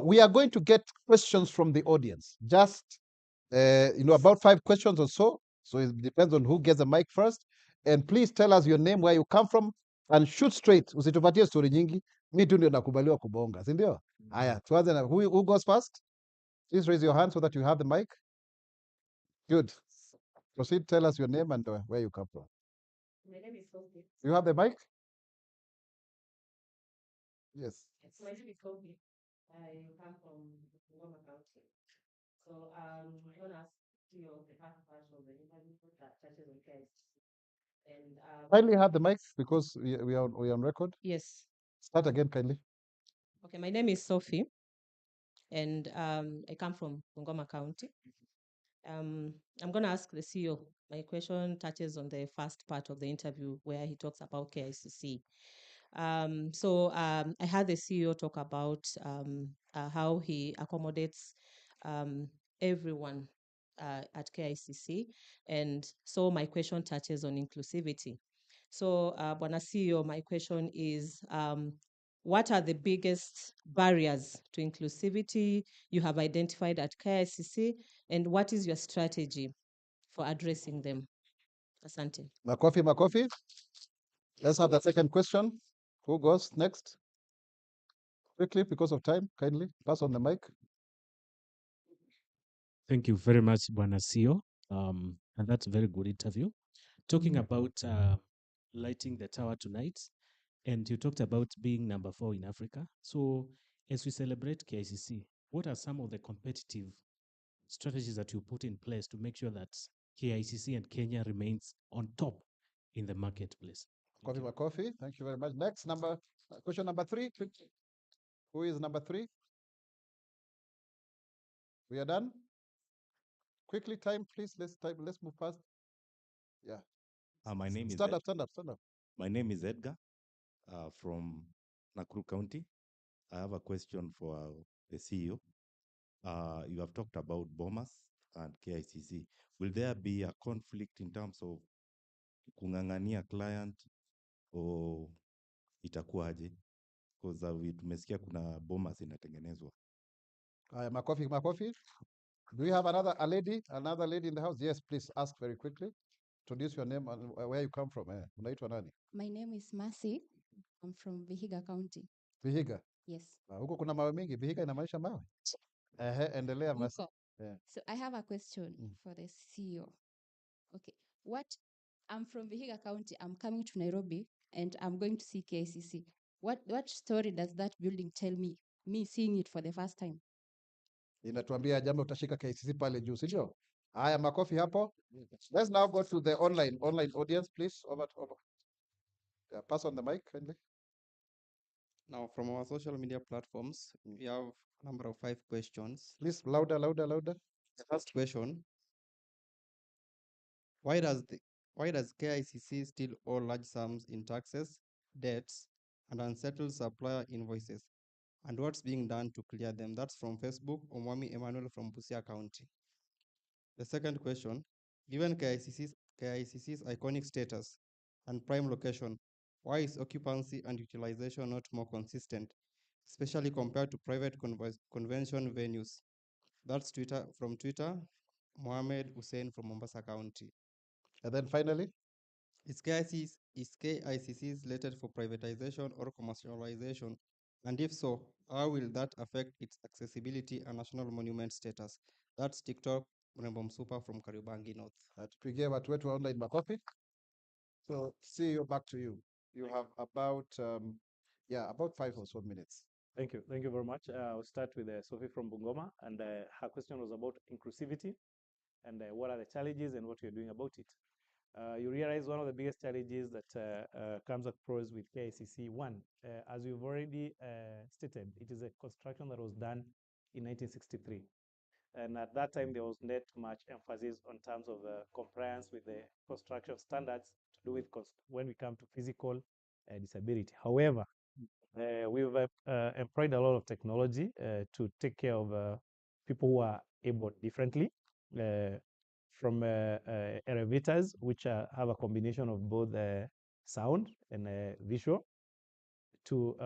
we are going to get questions from the audience. Just, about 5 questions or so. So it depends on who gets the mic first. And please tell us your name, where you come from, and shoot straight. Usitupatie story nyingi. Mi tu ndio nakubaliwa kubonga, si ndio? Haya, tuanze na who goes first? Please raise your hand so that you have the mic. Good. Proceed, tell us your name and where you come from. My name is Sophie. You have the mic? Yes. My name is Sophie. I come from Bonga County. So I'm going to ask you the first part of the interview that touches on KICC. And Kindly have the mic because we are on record. yes. Start again, kindly. Okay, my name is Sophie, and I come from Bungoma County. I'm going to ask the CEO. My question touches on the first part of the interview where he talks about KICC. I had the CEO talk about how he accommodates everyone at KICC. And so my question touches on inclusivity. So, Bwana CEO, my question is, what are the biggest barriers to inclusivity you have identified at KICC, and what is your strategy for addressing them? Asante. Makofi. Let's have the second question. Who goes next? Quickly, because of time, kindly pass on the mic. Thank you very much, Bwana CEO. And that's a very good interview. Talking about lighting the tower tonight, and you talked about being number 4 in Africa. So as we celebrate KICC, what are some of the competitive strategies that you put in place to make sure that KICC and Kenya remains on top in the marketplace? Makofi. Thank you very much. Next, question number 3. Who is number 3? We are done. Quickly, time, please. Let's move fast. Yeah. My name is Stand up. My name is Edgar from Nakuru County. I have a question for the CEO. You have talked about Bomas and KICC. Will there be a conflict in terms of kung'ang'ania client or itakuwaje? Because tumesikia kuna Bomas inatengenezwa. Makofi. Do we have another lady in the house? Yes, please ask very quickly. Introduce your name and where you come from. Unaitwa nani? My name is Mercy. I'm from Vihiga County. Vihiga. Yes. Huko kuna mawe mingi. Vihiga inamaanisha mawe. Endelea Mercy. Yeah. So I have a question for the CEO. Okay. I'm from Vihiga County. I'm coming to Nairobi and I'm going to see KICC. What story does that building tell me seeing it for the first time? Inatuambia jambo utashika KICC pale juu, si ndio? Haya, makofi hapo. Let's now go to the online audience, please. Over. Yeah, pass on the mic kindly. Now, from our social media platforms, we have a number of 5 questions. Please, louder. The first question: Why does KICC still owe large sums in taxes, debts, and unsettled supplier invoices? And what's being done to clear them? That's from Facebook, Omwami Emmanuel from Busia County. The second question: Given KICC's iconic status and prime location, why is occupancy and utilization not more consistent, especially compared to private convention venues? That's from Twitter, Mohammed Hussein from Mombasa County. And then finally, is KICC slated for privatization or commercialization? And if so, how will that affect its accessibility and national monument status? That's TikTok, Mrembo Msupa from Kariobangi North. Tupigie watu wetu online makofi. So, CEO, back to you. You have about 5 or so minutes. Thank you very much. I'll start with Sophie from Bungoma, and her question was about inclusivity and what are the challenges and what you're doing about it. You realize one of the biggest challenges that comes across with KICC, one, as you've already stated, it is a construction that was done in 1963. And at that time, there was not much emphasis on terms of compliance with the construction standards to do with when we come to physical disability. However, we've employed a lot of technology to take care of people who are able differently, from elevators, which have a combination of both sound and visual, to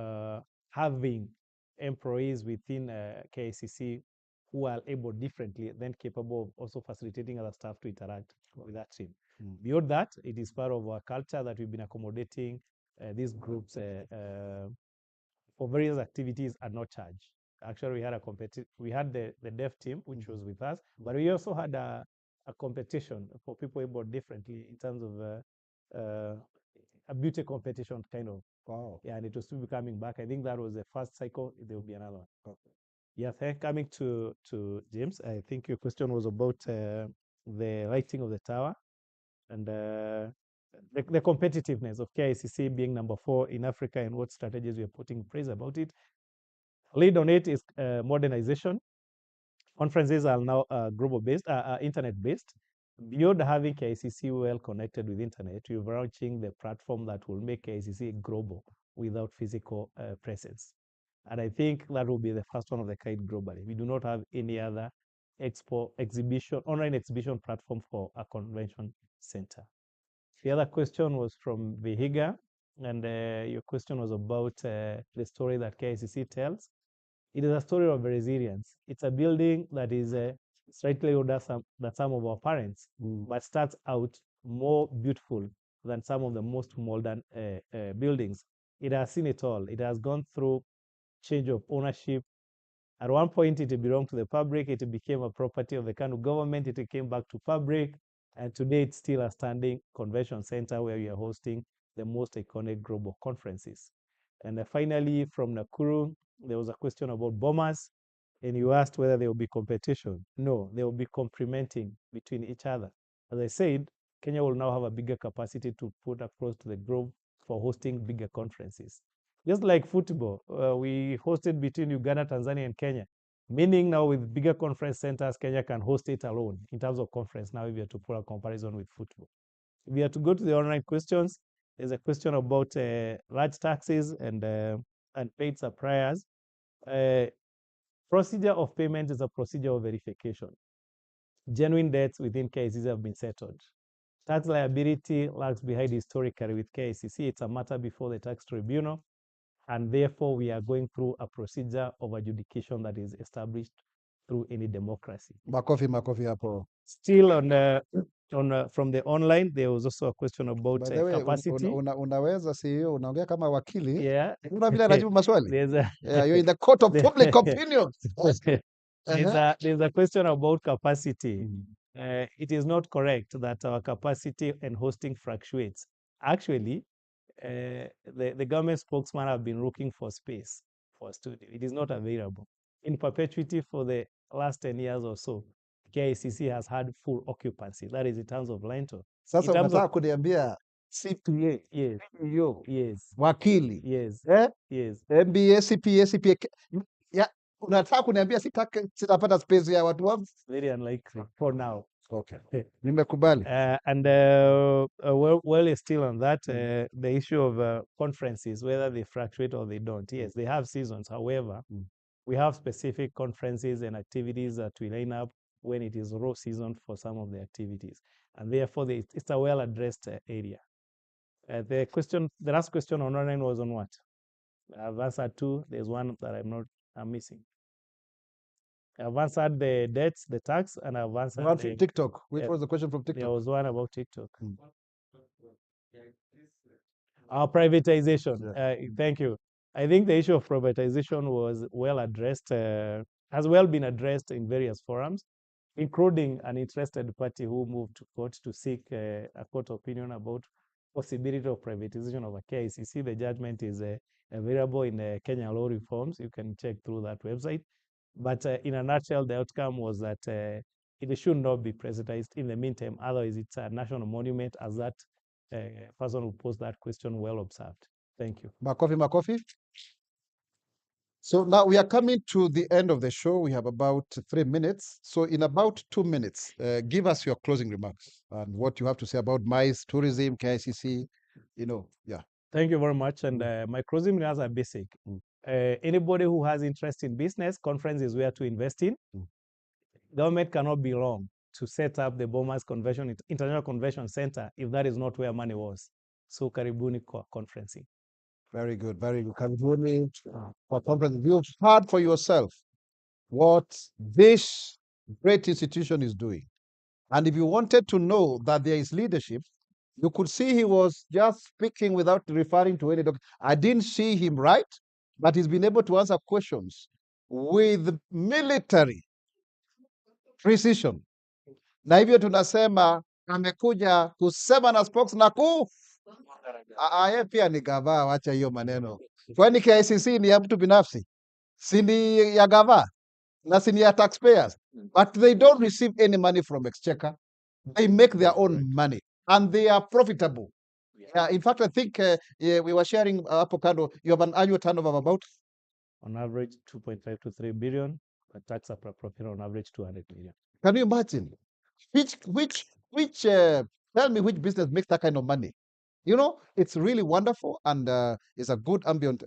having employees within KICC who are able differently, then capable of also facilitating other staff to interact with that team. Beyond that, it is part of our culture that we've been accommodating these groups for various activities at no charge. Actually, we had the deaf team, which was with us, but we also had a competition for people able differently in terms of a beauty competition kind of. Wow. Yeah, and it was still coming back. I think that was the first cycle. There will be another one. Okay. Yeah, coming to James, I think your question was about the lighting of the tower and the competitiveness of KICC being number 4 in Africa and what strategies we are putting in place about it. Lead on it is modernization. Conferences are now global based, internet based. Beyond having KICC well connected with internet, we're launching the platform that will make KICC global without physical presence. And I think that will be the first one of the kind globally. We do not have any other online exhibition platform for a convention center. The other question was from Vihiga, and your question was about the story that KICC tells. It is a story of resilience. It's a building that is slightly older than some of our parents, but starts out more beautiful than some of the most modern buildings. It has seen it all. It has gone through change of ownership. At one point, it belonged to the public. It became a property of the Kanu government. It came back to public. And today, it's still a standing convention center where we are hosting the most iconic global conferences. And finally, from Nakuru, there was a question about bombers. And you asked whether there will be competition. No, there will be complementing between each other. As I said, Kenya will now have a bigger capacity to put across to the globe for hosting bigger conferences. Just like football, we hosted between Uganda, Tanzania, and Kenya. Meaning now with bigger conference centers, Kenya can host it alone in terms of conference. Now, if you have to put a comparison with football. If you have to go to the online questions, there's a question about large taxes and paid suppliers. Procedure of payment is a procedure of verification. Genuine debts within KICC have been settled. Tax liability lags behind historically with KICC. It's a matter before the tax tribunal, and therefore we are going through a procedure of adjudication that is established through any democracy. Makofi hapo. Still from the online, there was also a question about By the way, capacity. unaweza CEO, unaongea kama wakili. Yeah. Una vile anajibu maswali. Yeah, you're in the court of public opinion. There's a question about capacity. It is not correct that our capacity and hosting fluctuates. Actually, the government spokesman have been looking for space for a studio. It is not available. In perpetuity for the last 10 years or so, KICC has had full occupancy. That is in terms of rental. Sasa unataka kuniambia CPA, yes, CEO, yes, wakili, yes, yes, MBA, CPA, ya unataka kuniambia sitapata space ya watu wangu? Very unlikely for now. Okay. Nimekubali. And well, still on that, the issue of conferences, whether they fluctuate or they don't. Yes, they have seasons. However, we have specific conferences and activities that we line up when it is raw season for some of the activities. And therefore, it's a well-addressed area. The last question online was on what? I've answered 2. There's one that I'm missing. I've answered the debts, the tax, and I've answered one from TikTok. Which was the question from TikTok? There was one about TikTok. Our privatization. Thank you. I think the issue of privatization was well addressed, has well been addressed in various forums, including an interested party who moved to court to seek a court opinion about possibility of privatization of a KICC. The judgment is available in Kenya law reforms. You can check through that website. But in a nutshell, the outcome was that it should not be privatized in the meantime. Otherwise, it's a national monument, as that person who posed that question well observed. Thank you. Makofi. So now we are coming to the end of the show. We have about 3 minutes. So in about 2 minutes, give us your closing remarks and what you have to say about MICE, tourism, KICC, yeah. Thank you very much. And my closing remarks are basic. Anybody who has interest in business, conference is where to invest in. Government cannot be wrong to set up the Bombers International Convention Center if that is not where money was. So karibuni kwa conferencing. Very good, very good. Karibuni for conference. You've heard for yourself what this great institution is doing. And if you wanted to know that there is leadership, you could see he was just speaking without referring to any document. I didn't see him write, but he's been able to answer questions with military precision. Na hivyo tunasema amekuja kusema na Spox na yeye pia ni Gava, wacha hiyo maneno. Kwani KICC ni ya mtu binafsi? Si ni ya Gava na si ni ya taxpayers? But they don't receive any money from Exchequer. They make their own money and they are profitable. Yeah, in fact, I think we were sharing hapo kando, you have an annual turnover of about On average, 2.5 to 3 billion, but tax profit on average 200 million. Can you imagine? Tell me which business makes that kind of money? You know, it's really wonderful and it's a good ambient,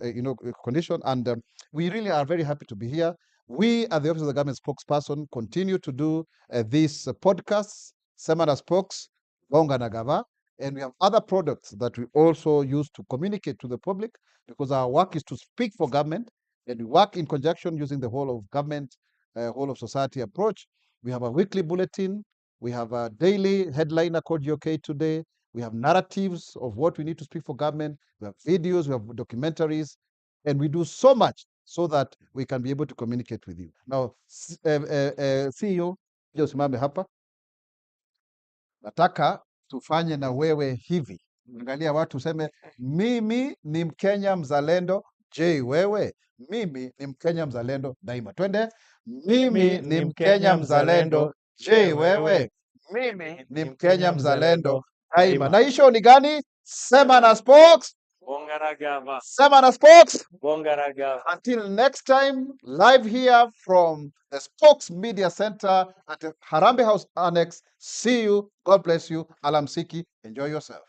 condition. And we really are very happy to be here. We, at the Office of the Government Spokesperson, continue to do these podcasts, Sema na Spox, Bonga na Gava, and we have other products that we also use to communicate to the public because our work is to speak for government and we work in conjunction using the whole of government, whole of society approach. We have a weekly bulletin. We have a daily headliner called UK Today. We have narratives of what we need to speak for government. We have videos, we have documentaries, and we do so much so that we can be able to communicate with you. Now, CEO, ndio usimame hapa. Nataka tufanye na wewe hivi. Angalia watu useme, mimi ni Mkenya mzalendo. Je, wewe? Mimi ni Mkenya mzalendo daima. Twende. Mimi ni Mkenya mzalendo. Je, wewe? Mimi ni Mkenya mzalendo daima. Na hii show ni gani? Sema na Spox. Bonga na Gava. Sema na Spox. Bonga na Gava. Until next time, live here from the Spox Media Center at the Harambee House Annex. See you. God bless you. Alamsiki. Enjoy yourself.